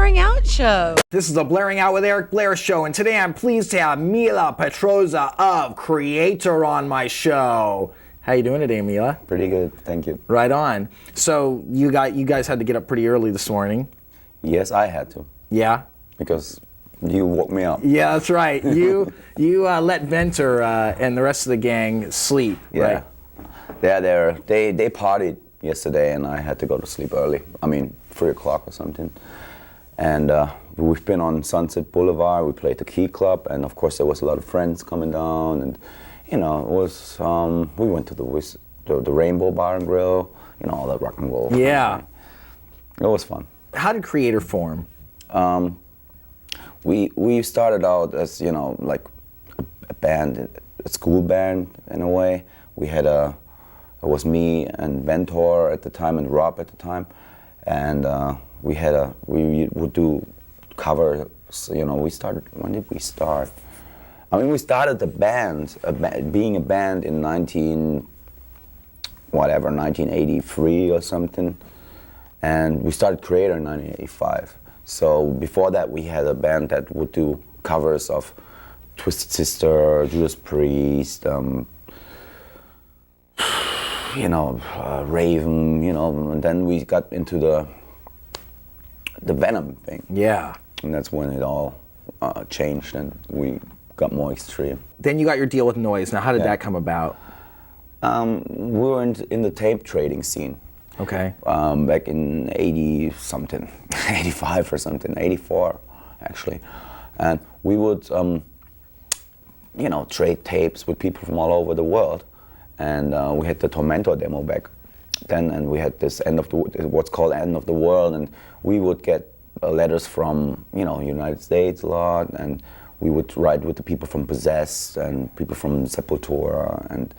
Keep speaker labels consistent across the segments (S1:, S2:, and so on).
S1: Blairing Out Show.
S2: This is the Blairing Out with Eric Blair show, and today I'm pleased to have Mille of Kreator on my show. How you doing today, Mille?
S3: Pretty good, thank you.
S2: Right on. So you guys had to get up pretty early this morning.
S3: Yes, I had to. Yeah? Because you woke me up.
S2: Yeah, that's right. You let Venter and the rest of the gang sleep, right?
S3: Yeah, they partied yesterday, and I had to go to sleep early. I mean, 3 o'clock or something. And we've been on Sunset Boulevard. We played the Key Club, and of course there was a lot of friends coming down, and you know, it was. We went to the Rainbow Bar and Grill. You know, all that rock and roll.
S2: Yeah.
S3: It was fun.
S2: How did Kreator form?
S3: We started out as, you know, like a band, a school band in a way. We had it was me and Ventor at the time and Rob at the time, and we would do covers. You know, when did we start? I mean, we started the band, being a band in 1983 or something, and we started Kreator in 1985. So before that, we had a band that would do covers of Twisted Sister, Judas Priest, you know, Raven, you know, and then we got into the Venom thing.
S2: Yeah.
S3: And that's when it all changed and we got more extreme.
S2: Then you got your deal with Noise. Now, how did that come about?
S3: We were in the tape trading scene.
S2: Okay.
S3: Back in 80-something, 85 or something, 84 actually. And we would, you know, trade tapes with people from all over the world. And we had the Tormentor demo back then, and we had this what's called End of the World, and we would get letters from, you know, United States a lot, and we would write with the people from Possessed and people from Sepultura and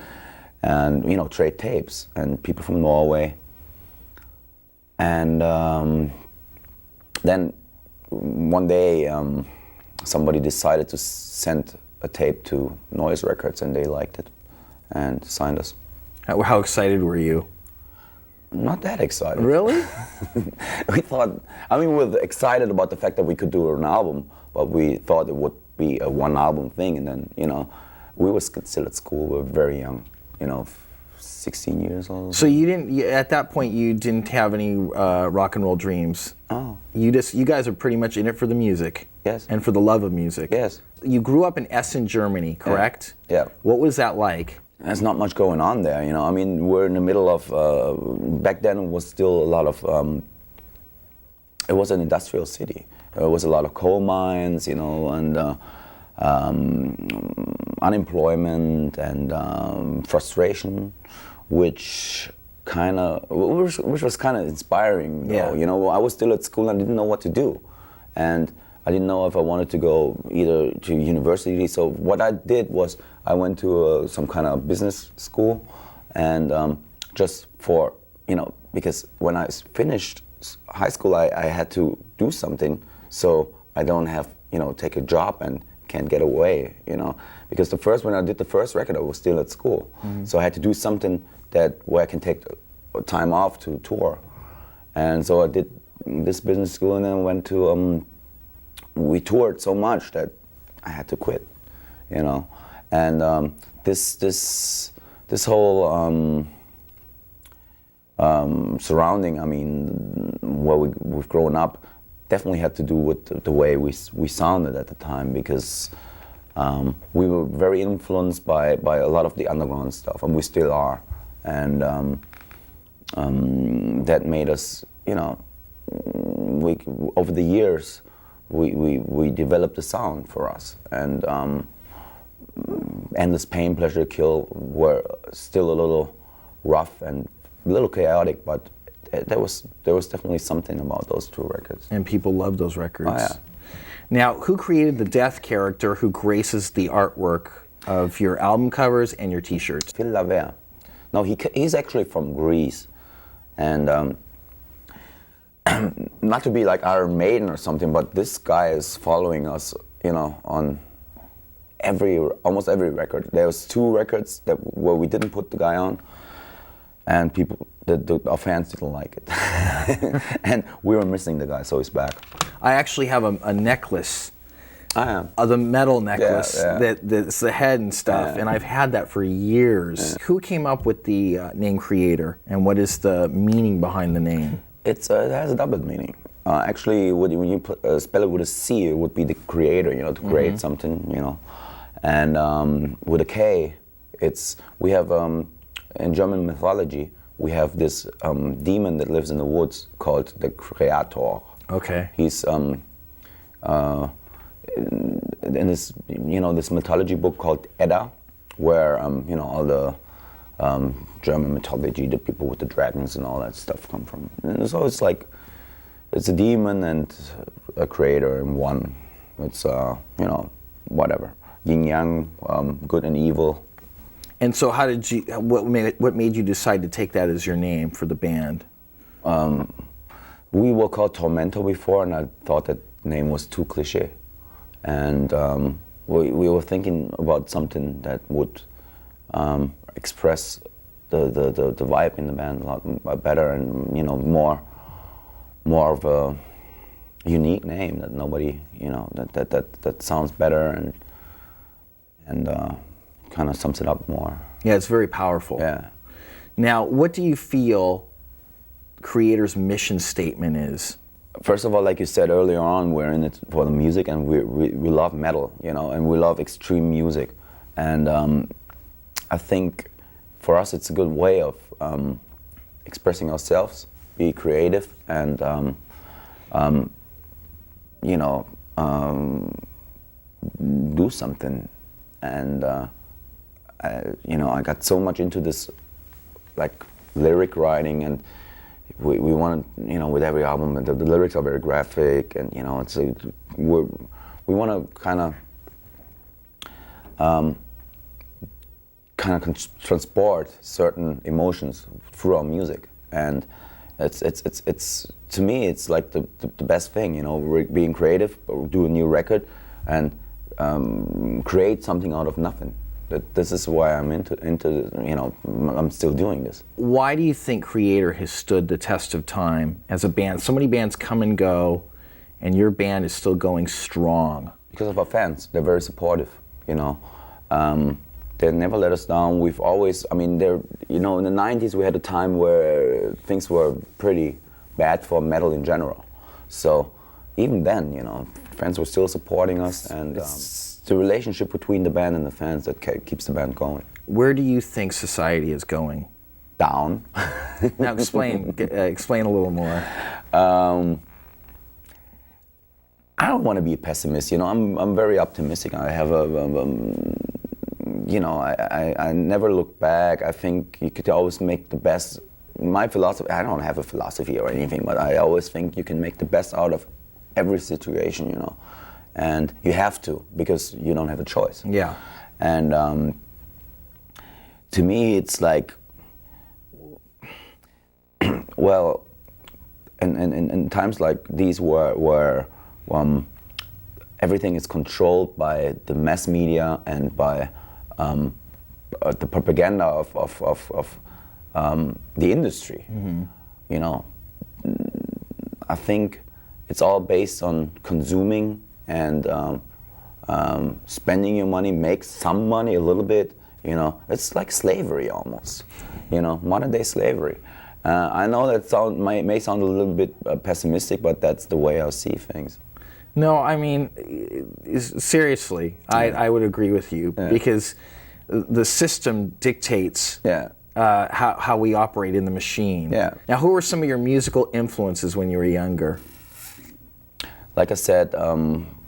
S3: you know, trade tapes, and people from Norway. And then one day somebody decided to send a tape to Noise Records, and they liked it and signed us.
S2: How excited were you?
S3: Not that excited.
S2: Really?
S3: We thought, I mean, we were excited about the fact that we could do an album, but we thought it would be a one album thing, and then, you know, we were still at school, we were very young, you know, 16 years old.
S2: So at that point, you didn't have any rock and roll dreams.
S3: Oh.
S2: You guys are pretty much in it for the music.
S3: Yes.
S2: And for the love of music.
S3: Yes.
S2: You grew up in Essen, Germany, correct?
S3: Yeah.
S2: What was that like?
S3: There's not much going on there, you know. I mean, we're in the middle of, back then it was still a lot of, it was an industrial city. There was a lot of coal mines, you know, and unemployment and frustration, which was kind of inspiring.
S2: Yeah.
S3: You know, I was still at school and I didn't know what to do, and I didn't know if I wanted to go either to university. So what I did was I went to some kind of business school, and just for, you know, because when I finished high school, I had to do something, so I don't have, you know, take a job and can't get away, you know, because when I did the first record, I was still at school, so I had to do something where I can take time off to tour, and so I did this business school, and then went to. We toured so much that I had to quit, you know, and this whole surrounding, I mean, where we've grown up, definitely had to do with the way we sounded at the time, because we were very influenced by a lot of the underground stuff, and we still are, and that made us, you know, over the years. We developed a sound for us, and Endless Pain, Pleasure, Kill were still a little rough and a little chaotic, but there was definitely something about those two records.
S2: And people loved those records.
S3: Oh, yeah.
S2: Now, who created the death character who graces the artwork of your album covers and your T-shirts?
S3: Phobia. No, he's actually from Greece, and not to be like Iron Maiden or something, but this guy is following us, you know, on almost every record. There was 2 records where we didn't put the guy on, and our fans didn't like it. And we were missing the guy, so he's back.
S2: I actually have a necklace.
S3: I am.
S2: The metal necklace
S3: Yeah.
S2: that's the head and stuff, and I've had that for years. Who came up with the name Kreator, and what is the meaning behind the name?
S3: It has a double meaning. Actually, when you spell it with a C, it would be the creator, to create something, And with a K, we have, in German mythology, we have this demon that lives in the woods called the Kreator.
S2: Okay.
S3: He's in this, this mythology book called Edda, where, all the German mythology, the people with the dragons and all that stuff come from. And so it's like, it's a demon and a creator in one. It's, whatever. Yin yang, good and evil.
S2: And so how did you, what made you decide to take that as your name for the band?
S3: We were called Tormentor before, and I thought that name was too cliche. And we were thinking about something that would express the vibe in the band a lot better, and more of a unique name that nobody that sounds better and kind of sums it up more.
S2: Yeah, it's very powerful.
S3: Yeah.
S2: Now, what do you feel Kreator's mission statement is?
S3: First of all, like you said earlier on, we're in it for the music, and we love metal, and we love extreme music. And I think for us it's a good way of expressing ourselves, be creative, and do something. And I got so much into this, like, lyric writing, and we want to, with every album, the lyrics are very graphic, and we want to kind of transport certain emotions through our music, and it's to me it's like the best thing, we're being creative, do a new record, and create something out of nothing. This is why I'm into I'm still doing this.
S2: Why do you think Kreator has stood the test of time as a band? So many bands come and go, and your band is still going strong.
S3: Because of our fans. They're very supportive, They never let us down. We've always, in the 90s we had a time where things were pretty bad for metal in general. So even then, fans were still supporting us, and it's the relationship between the band and the fans that keeps the band going.
S2: Where do you think society is going?
S3: Down.
S2: Now explain a little more.
S3: I don't want to be a pessimist. I'm very optimistic. I have I never look back. I think you could always make the best. My philosophy, I don't have a philosophy or anything, but I always think you can make the best out of every situation, and you have to, because you don't have a choice.
S2: Yeah.
S3: And to me, it's like, well, in times like these where everything is controlled by the mass media and by the propaganda of the industry, I think it's all based on consuming and spending your money, make some money a little bit. It's like slavery almost. Modern day slavery. I know that may sound a little bit pessimistic, but that's the way I see things.
S2: No, seriously, I would agree with you, because the system dictates how we operate in the machine.
S3: Yeah.
S2: Now, who were some of your musical influences when you were younger?
S3: Like I said, a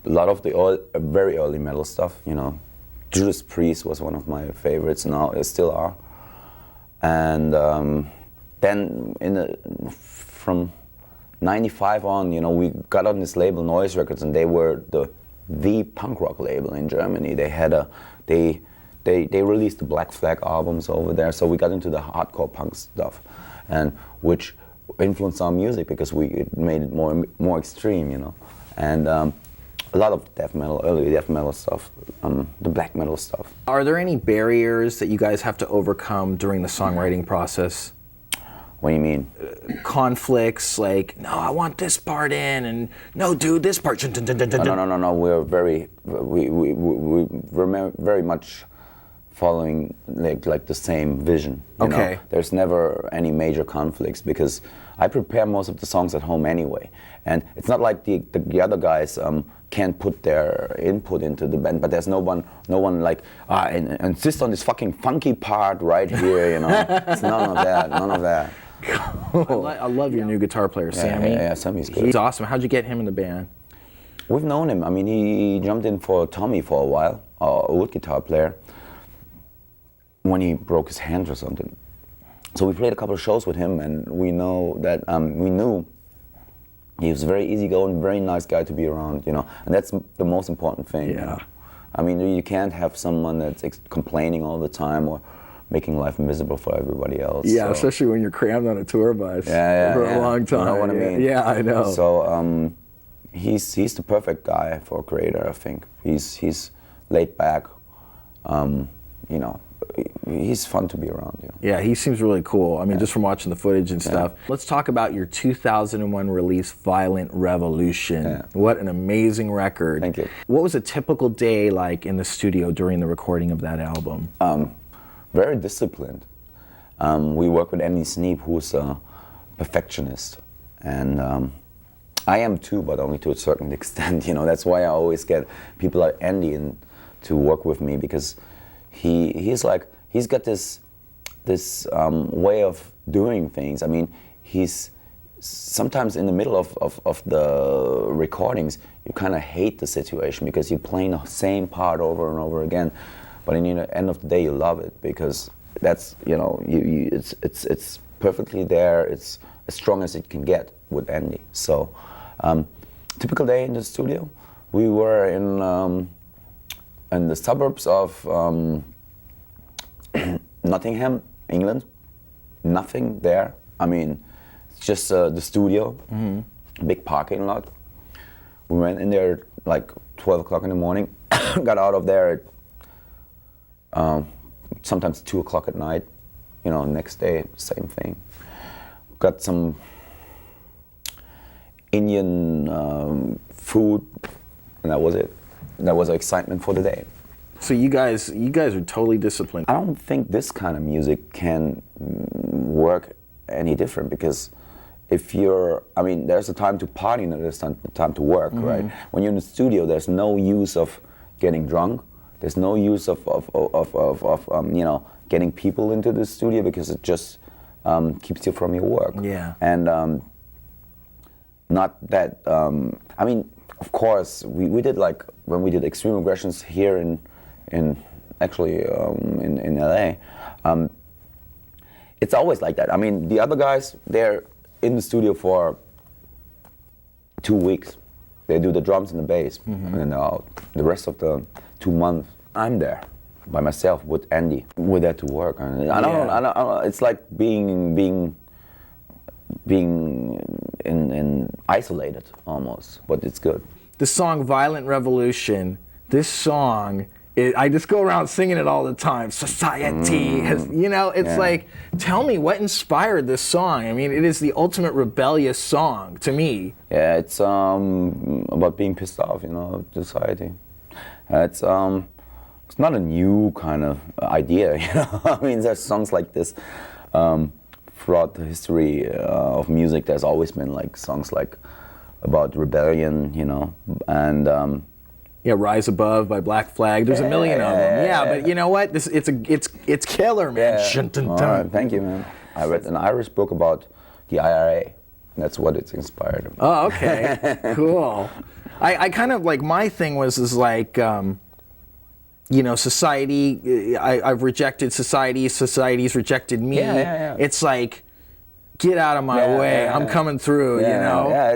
S3: lot of the very early metal stuff. Judas Priest was one of my favorites. Now they still are. And then from '95 on, we got on this label, Noise Records, and they were the punk rock label in Germany. They had they released the Black Flag albums over there, so we got into the hardcore punk stuff, and which influenced our music because it made it more extreme, and a lot of early death metal stuff, the black metal stuff. Are
S2: there any barriers that you guys have to overcome during the songwriting process?
S3: What do you mean?
S2: Conflicts, like, no, I want this part in, and no, dude, this part.
S3: No. We're very much following like the same vision. You know? There's never any major conflicts because I prepare most of the songs at home anyway, and it's not like the other guys can't put their input into the band, but there's no one like insist on this fucking funky part right here. You know, it's none of that.
S2: Cool. I love your new guitar player, Sammy.
S3: Yeah, Sammy's good.
S2: He's awesome. How'd you get him in the band?
S3: We've known him. I mean, he jumped in for Tommy for a while, a wood guitar player, when he broke his hand or something. So we played a couple of shows with him, and we knew he was a very easygoing, very nice guy to be around, you know, and that's the most important thing.
S2: Yeah.
S3: You know? I mean, you can't have someone that's complaining all the time or making life miserable for everybody else.
S2: Yeah,
S3: so.
S2: Especially when you're crammed on a tour bus for a long time.
S3: You know what I mean?
S2: Yeah, I know.
S3: So he's the perfect guy for a Kreator, I think. He's laid back, you know. He's fun to be around. You know?
S2: Yeah, he seems really cool. I mean, just from watching the footage and stuff. Let's talk about your 2001 release, Violent Revolution.
S3: Yeah.
S2: What an amazing record.
S3: Thank you.
S2: What was a typical day like in the studio during the recording of that album?
S3: Very disciplined. We work with Andy Sneap, who's a perfectionist. And I am too, but only to a certain extent. You know, that's why I always get people like Andy in to work with me, because he's got this way of doing things. I mean, he's sometimes in the middle of the recordings, you kind of hate the situation because you're playing the same part over and over again. But in the end of the day, you love it because that's, you know, it's perfectly there. It's as strong as it can get with Andy. So, typical day in the studio. We were in the suburbs of Nottingham, England. Nothing there. I mean, it's just the studio, big parking lot. We went in there like 12 o'clock in the morning, got out of there at sometimes 2 o'clock at night. You know, next day, same thing. Got some Indian food, and that was it. That was the excitement for the day.
S2: So you guys are totally disciplined.
S3: I don't think this kind of music can work any different, because if you're, I mean, there's a time to party and there's a time to work, right? When you're in the studio, there's no use of getting drunk. There's no use of you know, getting people into the studio, because it just keeps you from your work.
S2: Yeah.
S3: And not that, I mean, of course, we did, like, when we did Extreme Aggressions here in LA, it's always like that. I mean, the other guys, they're in the studio for 2 weeks. They do the drums and the bass, and then they're out. The rest of the 2 months, I'm there by myself with Andy. We're there to work. And I don't, it's like being in isolated almost, but it's good.
S2: The song Violent Revolution, this song, I just go around singing it all the time. Society has, you know, it's like, tell me what inspired this song. I mean, it is the ultimate rebellious song to me.
S3: Yeah, it's about being pissed off, you know, of society. It's not a new kind of idea, you know. I mean, there's songs like this throughout the history of music. There's always been like songs like about rebellion, you know, and
S2: yeah, Rise Above by Black Flag. There's a million of them. Yeah, but you know what? It's killer, man.
S3: All right, thank you, man. I read an Irish book about the IRA. That's what it's inspired.
S2: Oh, okay, cool. I kind of like, my thing is like, you know, society. I've rejected society. Society's rejected me.
S3: Yeah.
S2: It's like, get out of my way. I'm coming through. You know.
S3: Yeah,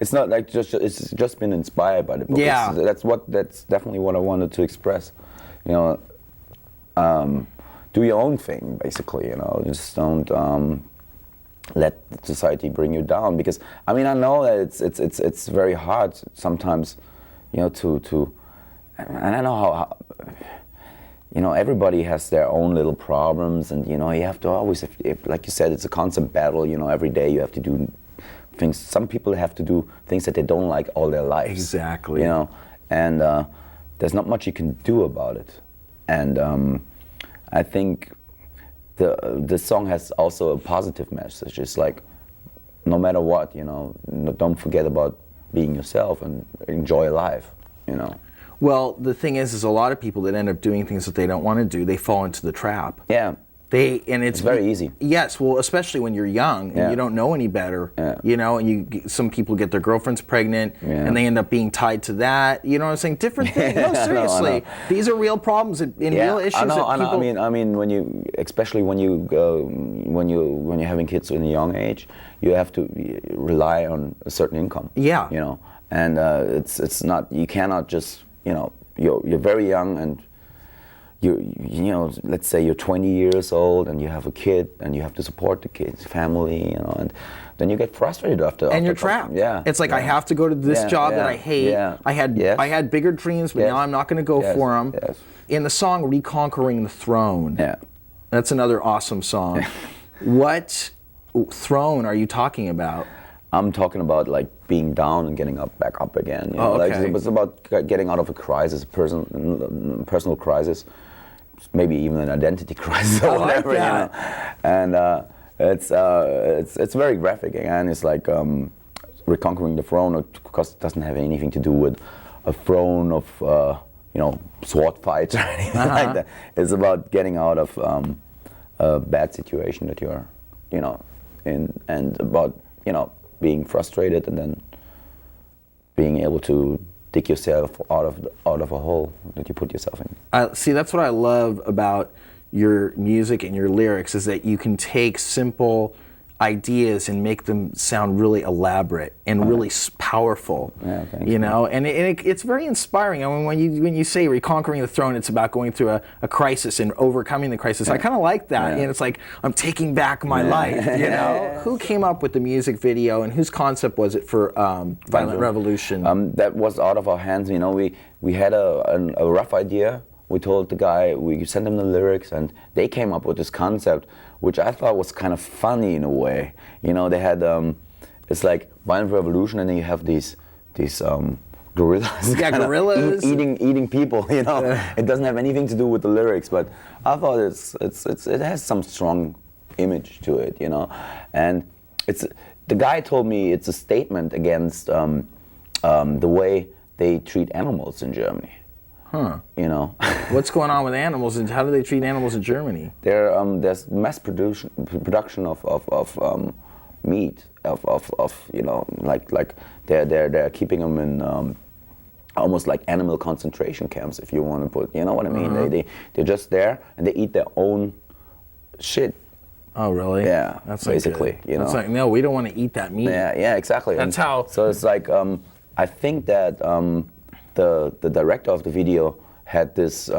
S3: it's not like it's just been inspired by the book.
S2: Yeah.
S3: That's definitely what I wanted to express. You know, do your own thing, basically. You know, just don't let society bring you down. Because I mean, I know that it's very hard sometimes, you know, to and I know how you know, everybody has their own little problems, and you know, you have to always, if like you said, it's a constant battle. You know, every day you have to do things. Some people have to do things that they don't like all their lives.
S2: Exactly.
S3: You know, and there's not much you can do about it. And I think the song has also a positive message. It's like, no matter what, you know, don't forget about being yourself and enjoy life. You know.
S2: Well, the thing is a lot of people that end up doing things that they don't want to do, they fall into the trap.
S3: Yeah.
S2: It's
S3: very easy.
S2: Yes, well, especially when you're young and you don't know any better, you know, and some people get their girlfriends pregnant and they end up being tied to that. You know what I'm saying? Different things. No, seriously,
S3: I know.
S2: These are real problems and real issues.
S3: I know.
S2: People...
S3: I mean, when you, especially when you're having kids in a young age, you have to rely on a certain income.
S2: Yeah.
S3: You know, and it's not, you cannot just, you know, you're very young and you know, let's say you're 20 years old and you have a kid and you have to support the kid's family, you know, and then you get frustrated after.
S2: And you're trapped.
S3: Yeah.
S2: It's like I have to go to this job that I hate.
S3: Yeah.
S2: I had bigger dreams, but now I'm not going to go for them.
S3: Yes.
S2: In the song "Reconquering the Throne," that's another awesome song. What throne are you talking about?
S3: I'm talking about like being down and getting back up again. You know?
S2: Okay.
S3: Like, it's about getting out of a crisis, personal crisis, maybe even an identity crisis or whatever.
S2: Like that.
S3: You know? And it's very graphic, and it's like reconquering the throne. Of course, it doesn't have anything to do with a throne of you know, sword fights or anything like that. It's about getting out of a bad situation that you're, you know, in, and about, you know, being frustrated and then being able to dig yourself out of a hole that you put yourself in.
S2: See, that's what I love about your music and your lyrics, is that you can take simple ideas and make them sound really elaborate and really powerful.
S3: Yeah, thanks,
S2: you know, and it's very inspiring. I mean, when you say reconquering the throne, it's about going through a crisis and overcoming the crisis. I kind of like that. And it's like, I'm taking back my life. You know, who came up with the music video and whose concept was it for Violent Revolution?
S3: That was out of our hands. You know, we had a rough idea. We told the guy, we sent him the lyrics, and they came up with this concept, which I thought was kind of funny in a way. You know, they had, it's like Violent Revolution, and then you have these gorillas.
S2: Yeah, gorillas.
S3: Eating people, you know. It doesn't have anything to do with the lyrics, but I thought it has some strong image to it, you know. And the guy told me it's a statement against the way they treat animals in Germany.
S2: Huh.
S3: You know.
S2: What's going on with animals, and how do they treat animals in Germany?
S3: There's mass production of meat, of you know, like they're keeping them in almost like animal concentration camps, if you want to put, you know what I mean? They're just there and they eat their own shit.
S2: Oh, really?
S3: Yeah,
S2: that's
S3: basically, you know.
S2: It's like, no, we don't want to eat that meat.
S3: Yeah, exactly.
S2: That's how.
S3: So it's like, I think that the director of the video had this,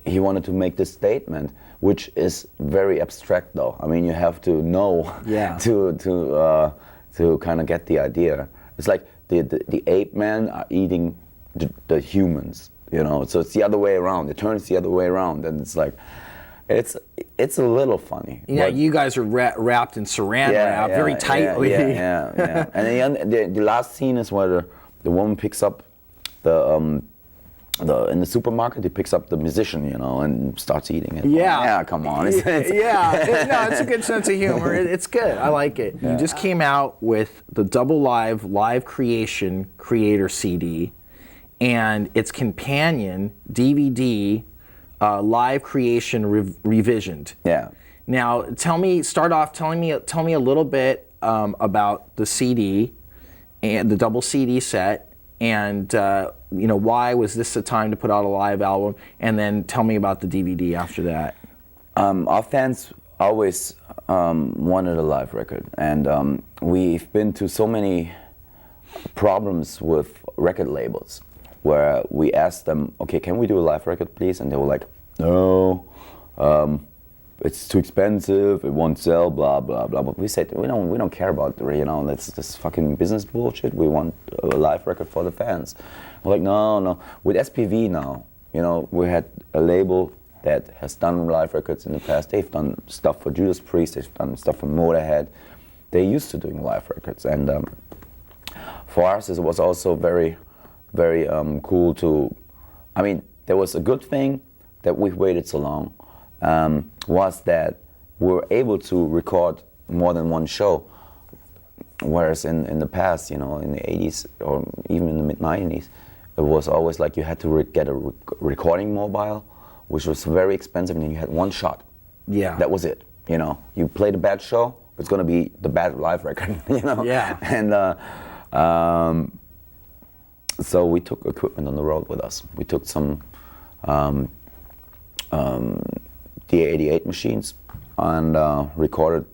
S3: he wanted to make this statement, which is very abstract though. I mean, you have to know to kind of get the idea. It's like the ape men are eating the humans, you know, so it's the other way around. It turns the other way around, and it's like, it's a little funny.
S2: Yeah, you guys are wrapped in saran wrap very tightly.
S3: Yeah. And the last scene is where the woman picks up in the supermarket, he picks up the musician, you know, and starts eating it. Yeah, come on.
S2: It's a good sense of humor. It's good. I like it. You just came out with the double live creation Kreator CD, and its companion DVD, live creation revisioned.
S3: Yeah.
S2: Now, start off telling me a little bit about the CD and the double CD set, and you know, why was this the time to put out a live album? And then tell me about the DVD after that.
S3: Our fans always wanted a live record, and we've been to so many problems with record labels where we asked them, okay, can we do a live record, please? And they were like, no, it's too expensive, it won't sell, blah blah blah. But we said we don't care about this fucking business bullshit. We want a live record for the fans. We're like, no. With SPV now, you know, we had a label that has done live records in the past. They've done stuff for Judas Priest, they've done stuff for Motorhead. They're used to doing live records. And for us, it was also very, very cool to, I mean, there was a good thing that we've waited so long, was that we were able to record more than one show. Whereas in the past, in the 80s or even in the mid-90s, it was always like you had to get a recording mobile, which was very expensive, and you had one shot.
S2: Yeah.
S3: That was it. You played a bad show, it's going to be the bad live record.
S2: Yeah.
S3: And so we took equipment on the road with us. We took some D88 machines and recorded,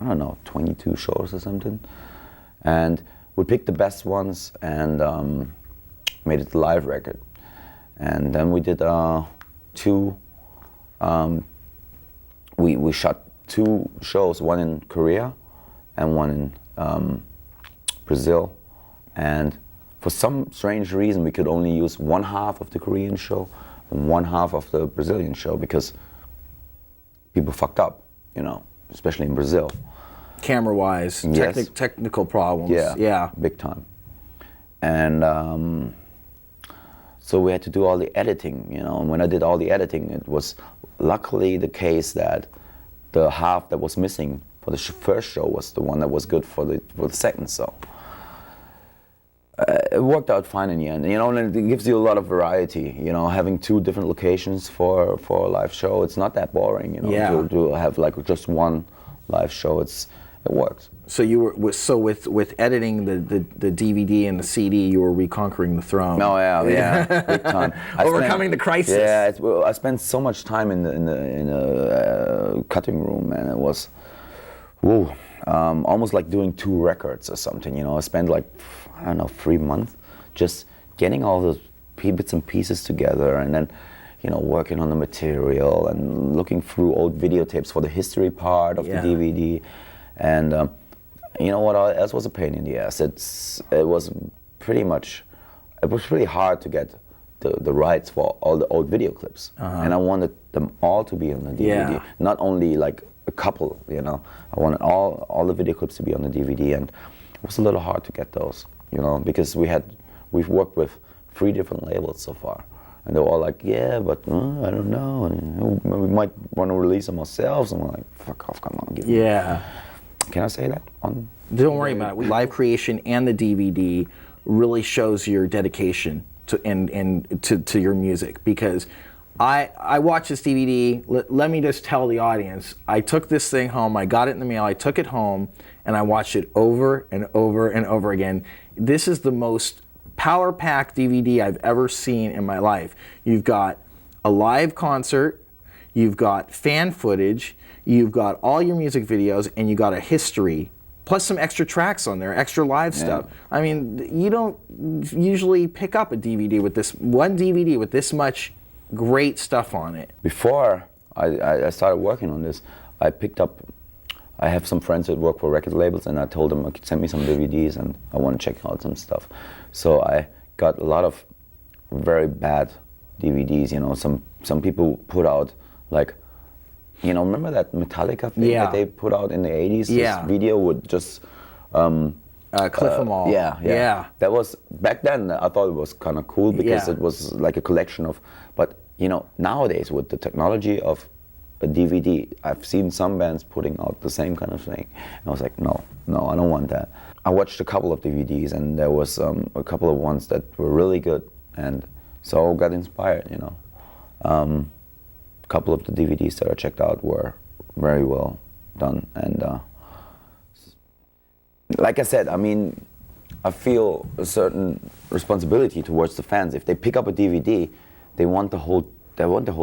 S3: I don't know, 22 shows or something. And we picked the best ones and made it a live record. And then we did we shot 2 shows, one in Korea and one in Brazil. And for some strange reason, we could only use one half of the Korean show and one half of the Brazilian show because people fucked up, especially in Brazil.
S2: Camera-wise,
S3: Yes.
S2: technical problems.
S3: Yeah, big time. And so we had to do all the editing, and when I did all the editing, it was luckily the case that the half that was missing for the first show was the one that was good for the second. So it worked out fine in the end, and it gives you a lot of variety, having 2 different locations for a live show. It's not that boring, to have like just one live show. It works.
S2: So you were with editing the DVD and the CD, you were reconquering the throne.
S3: Oh yeah, big time.
S2: Overcoming the crisis.
S3: Yeah, I spent so much time in the cutting room, and it was, almost like doing 2 records or something. I spent like, I don't know, 3 months just getting all the bits and pieces together, and then working on the material and looking through old videotapes for the history part of the DVD. And what else was a pain in the ass? It was pretty hard to get the rights for all the old video clips. And I wanted them all to be on the DVD, not only like a couple. I wanted all the video clips to be on the DVD, and it was a little hard to get those, because we've worked with 3 different labels so far. And they were all like, yeah, but I don't know, and we might want to release them ourselves. And we're like, fuck off, come on, give me.
S2: Yeah.
S3: Can I say that?
S2: Don't worry about it. Live creation and the DVD really shows your dedication to your music, because I watched this DVD. Let me just tell the audience, I took this thing home, I got it in the mail, I took it home, and I watched it over and over and over again. This is the most power-packed DVD I've ever seen in my life. You've got a live concert, you've got fan footage, you've got all your music videos, and you got a history, plus some extra tracks on there, extra live stuff. I mean, you don't usually pick up a DVD with this much great stuff on it.
S3: Before I started working on this, I have some friends that work for record labels, and I told them, send me some DVDs and I want to check out some stuff. So I got a lot of very bad DVDs, some people put out like, remember that Metallica thing that they put out in the 80s?
S2: Yeah.
S3: This video would just
S2: clip them all.
S3: Yeah. That was, back then I thought it was kind of cool because it was like a collection of, but nowadays with the technology of a DVD, I've seen some bands putting out the same kind of thing. And I was like, no, I don't want that. I watched a couple of DVDs, and there was a couple of ones that were really good, and so I got inspired, A couple of the DVDs that I checked out were very well done, and like I said, I mean, I feel a certain responsibility towards the fans. If they pick up a DVD, they want the whole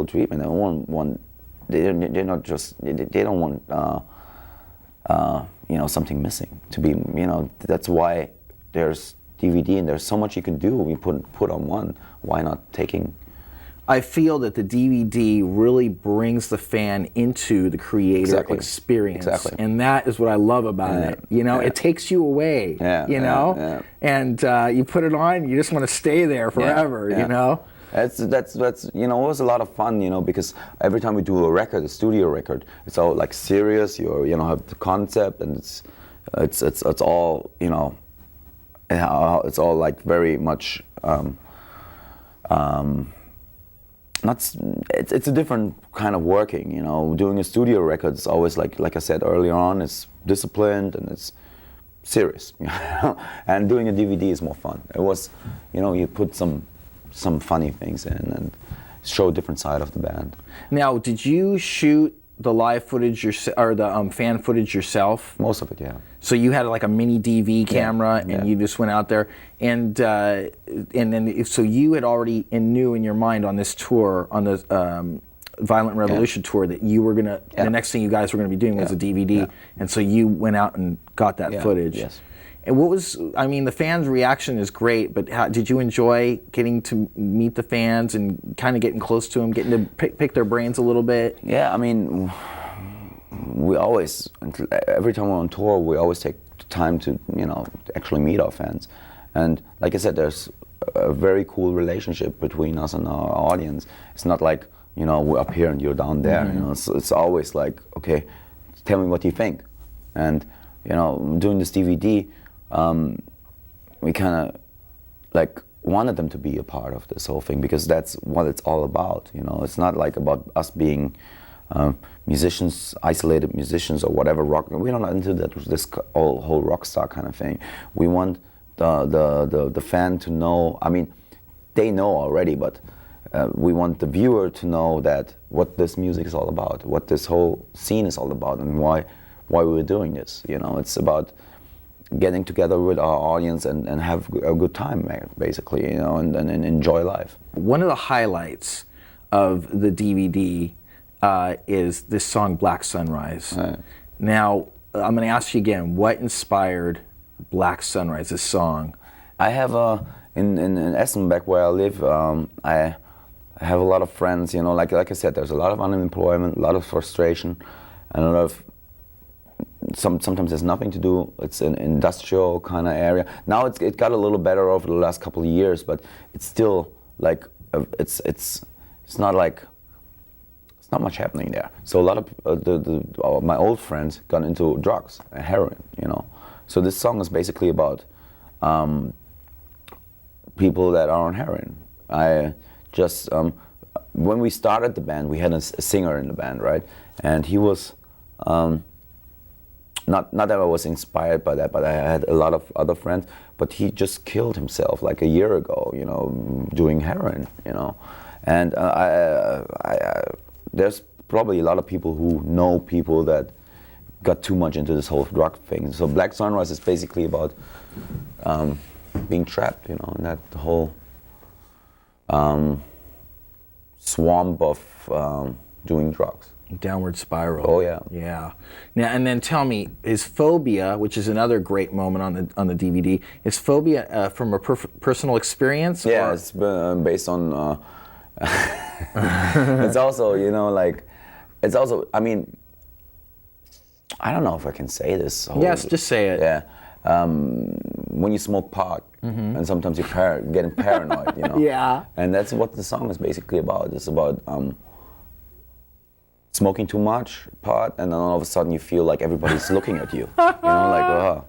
S3: treatment. They want they don't want something missing to be, that's why there's DVD, and there's so much you can do. We put on one. Why not taking?
S2: I feel that the DVD really brings the fan into the creator experience.
S3: Exactly.
S2: And that is what I love about it. It takes you away, and you put it on, you just want to stay there forever,
S3: That's you know, it was a lot of fun, you know, because every time we do a record, a studio record, it's all like serious. You know, have the concept, and it's all, you know, it's all like very much. It's a different kind of working, you know. Doing a studio record is always like I said earlier on, it's disciplined and it's serious, you know? And doing a DVD is more fun. It was, you know, you put some funny things in and show a different side of the band.
S2: Now, did you shoot the live footage or the fan footage yourself?
S3: Most of it, yeah.
S2: So you had like a mini DV camera,
S3: yeah.
S2: and you just went out there, and then so you had already knew in your mind on this tour, on the Violent Revolution tour, that you were gonna the next thing you guys were gonna be doing was a DVD, and so you went out and got that footage.
S3: Yes.
S2: And what was, I mean, the fans' reaction is great, but how, did you enjoy getting to meet the fans and kind of getting close to them, getting to pick their brains a little bit?
S3: Yeah, I mean, we always, every time we're on tour, we always take time to, you know, actually meet our fans. And like I said, there's a very cool relationship between us and our audience. It's not like, you know, we're up here and you're down there. You know, it's always like, okay, tell me what you think. And, you know, doing this DVD, we kind of like wanted them to be a part of this whole thing, because that's what it's all about. You know, it's not like about us being musicians, isolated musicians or whatever rock. We're not into that, this whole rock star kind of thing. We want the fan to know. I mean, they know already, but we want the viewer to know that what this music is all about, what this whole scene is all about, and why we're doing this. You know, it's about getting together with our audience and have a good time, basically, you know, and enjoy life.
S2: One of the highlights of the DVD is this song, Black Sunrise.
S3: Right.
S2: Now, I'm going to ask you again, what inspired Black Sunrise, this song?
S3: I have in Essen, back where I live, I have a lot of friends, you know, like I said, there's a lot of unemployment, a lot of frustration, and a lot of sometimes there's nothing to do. It's an industrial kind of area. Now it got a little better over the last couple of years, but it's still like it's not like, it's not much happening there. So a lot of my old friends got into drugs and heroin, you know. So this song is basically about people that are on heroin. I just when we started the band, we had a singer in the band, right? And he was not that I was inspired by that, but I had a lot of other friends. But he just killed himself like a year ago, you know, doing heroin, you know. And there's probably a lot of people who know people that got too much into this whole drug thing. So Black Sunrise is basically about being trapped, you know, in that whole swamp of doing drugs.
S2: Downward spiral.
S3: Oh yeah.
S2: Yeah. Now, and then tell me, is Phobia, which is another great moment on the DVD, is Phobia from a personal experience?
S3: Yeah,
S2: or?
S3: it's based on. It's also, you know, like, it's also. I mean, I don't know if I can say this.
S2: Yes, just say it.
S3: Yeah. When you smoke pot, and sometimes you're getting paranoid, you know.
S2: Yeah.
S3: And that's what the song is basically about. It's about smoking too much pot, and then all of a sudden you feel like everybody's looking at you. You know,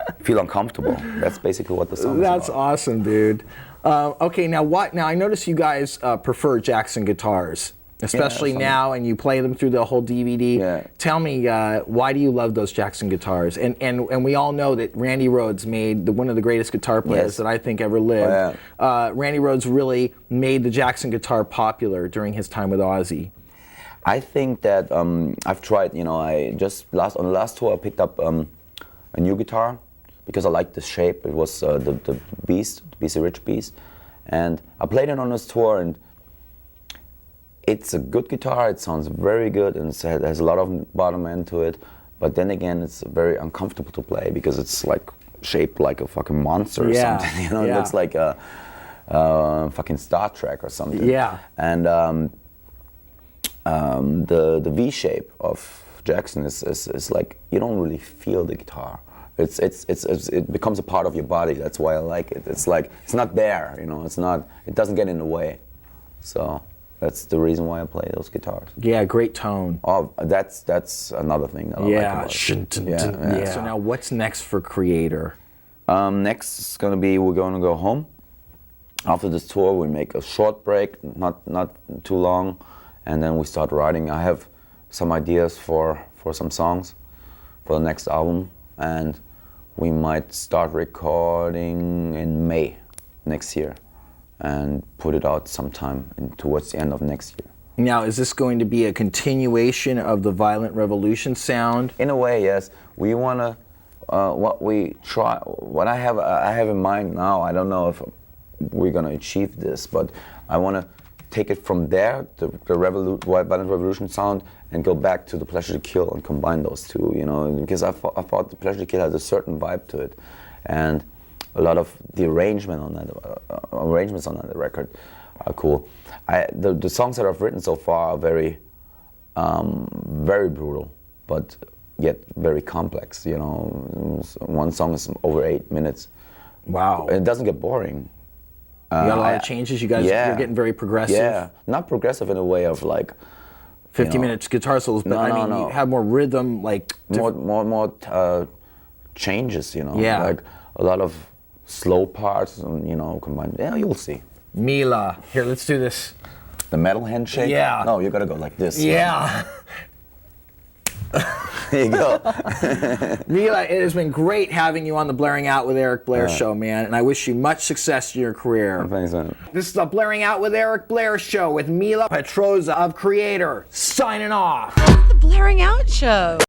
S3: like, feel uncomfortable. That's basically what the song is about.
S2: That's awesome, dude. Okay, now I notice you guys prefer Jackson guitars, especially now, and you play them through the whole DVD.
S3: Yeah.
S2: Tell me, why do you love those Jackson guitars? And we all know that Randy Rhoads made one of the greatest guitar players that I think ever lived.
S3: Oh, yeah.
S2: Randy Rhoads really made the Jackson guitar popular during his time with Ozzy.
S3: I think that I've tried, you know, on the last tour I picked up a new guitar because I liked the shape. It was the Beast, the BC Rich Beast. And I played it on this tour, and it's a good guitar. It sounds very good, and it has a lot of bottom end to it. But then again, it's very uncomfortable to play because it's like shaped like a fucking monster or something. You know, it looks like a fucking Star Trek or something.
S2: Yeah.
S3: And the V shape of Jackson is like, you don't really feel the guitar. It becomes a part of your body. That's why I like it. It's like, it's not there, you know. It doesn't get in the way. So that's the reason why I play those guitars.
S2: Yeah, great tone.
S3: Oh, that's another thing that I like
S2: Yeah.
S3: about it.
S2: Yeah. So now what's next for Kreator?
S3: Next is gonna be we're gonna go home. After this tour, we make a short break, not too long, and then we start writing. I have some ideas for some songs for the next album, and we might start recording in May next year and put it out sometime towards the end of next year.
S2: Now, is this going to be a continuation of the Violent Revolution sound?
S3: In a way, yes. We wanna what I have in mind now. I don't know if we're gonna achieve this, but I wanna take it from there, the Violent Revolution sound, and go back to the Pleasure to Kill and combine those two, you know, because I thought the Pleasure to Kill has a certain vibe to it, and a lot of the arrangements on that record are cool. The songs that I've written so far are very brutal, but yet very complex, you know. One song is over 8 minutes.
S2: Wow.
S3: It doesn't get boring.
S2: You got a lot of changes. You guys, you're getting very progressive.
S3: Yeah, not progressive in a way of like
S2: 50 minutes guitar solos, but you have more rhythm, like
S3: more changes. You know,
S2: Yeah.
S3: like a lot of slow parts, and you know, combined. Yeah, you'll see.
S2: Mille. Here, let's do this.
S3: The metal handshake.
S2: Yeah.
S3: No, you gotta go like this.
S2: Yeah.
S3: There you go.
S2: Mille, it has been great having you on the Blairing Out with Eric Blair show, man, and I wish you much success in your career.
S3: Thanks, man.
S2: This is the Blairing Out with Eric Blair show with Mille Petroza of Kreator, signing off.
S1: The Blairing Out Show.